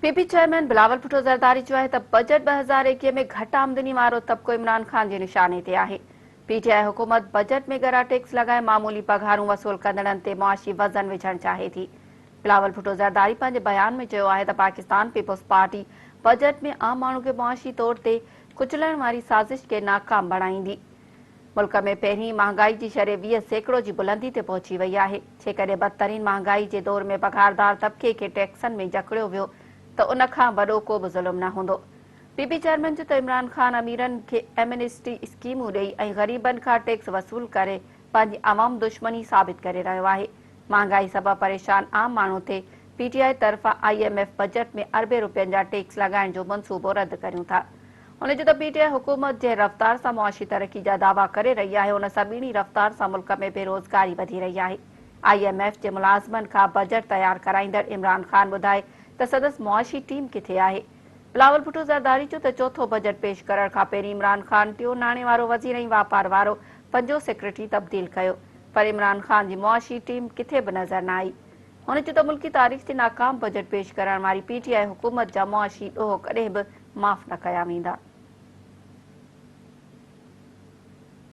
PP chairman Balawal Bhutto Zardari जो है त बजट 2021 में घट आमदनी वारो तबको इमरान खान के निशाने ते आहे। पीटीआई हुकूमत बजट में गरा टैक्स लगाए मामूली पघारूं वसूल कंदड़न ते मुआशी वजन विझण चाहे थी। बलावल भुट्टो ज़रदारी पंहिंजे बयान में चयो आहे त पाकिस्तान पीपुल्स पार्टी बजट में आम माण्हू के मुआशी तौर ते कुचलण वारी साज़िश के नाकाम बणाईंदी। मुल्क में पहिरीं महंगाई की शरह 20% की बुलंदी ते पहुंची वही है। जेकॾहिं बदतरीन महंगाई के दौर में पघारदार तबके के टैक्सन में जकड़ियो वियो तो उन खां वॾो को भी ज़ुल्म न होंदो। पीपी चेयरमैन जो तो इमरान खान अमीरन के एमनेस्टी स्कीमूं ॾेई ऐं ग़रीबन खां टैक्स वसूल करे पंहिंजी आवाम दुश्मनी साबित करे रहियो आहे। महंगाई सबब परेशान आम माण्हू ते पीटीआई तरफ़ां IMF बजट में अरबे रुपयनि जा टैक्स लगाइण जो मंसूबो रद्द करियूं था। उन जो तो पीटीआई हुकूमत जे रफ़्तार सां मुआशी तरक्की जा दावा करे रही है, उन सां ॿीणी रफ़्तार सां मुल्क में बेरोज़गारी वधी रही है। IMF जे मुलाज़िमनि खां बजट तैयार कराईंदड़ इमरान खान ॿुधाए त सदस्य मुआशी टीम किथे आहे। बलावल भुट्टो ज़रदारी जो त चौथो बजट पेश करण खां पहिरीं इमरान खान टियों नाणे वारो वज़ीर ऐं वापार वारो 5 सेक्रेटरी तब्दील कयो, पर इमरान खान जी मुआशी टीम किथे भी नज़र न आई। हुन जो त मुल्की तारीख़ जे नाकाम बजट पेश करण वारी पीटीआई हुकूमत जा मुआशी ॾोह कॾहिं भी माफ़ न कया वेंदा।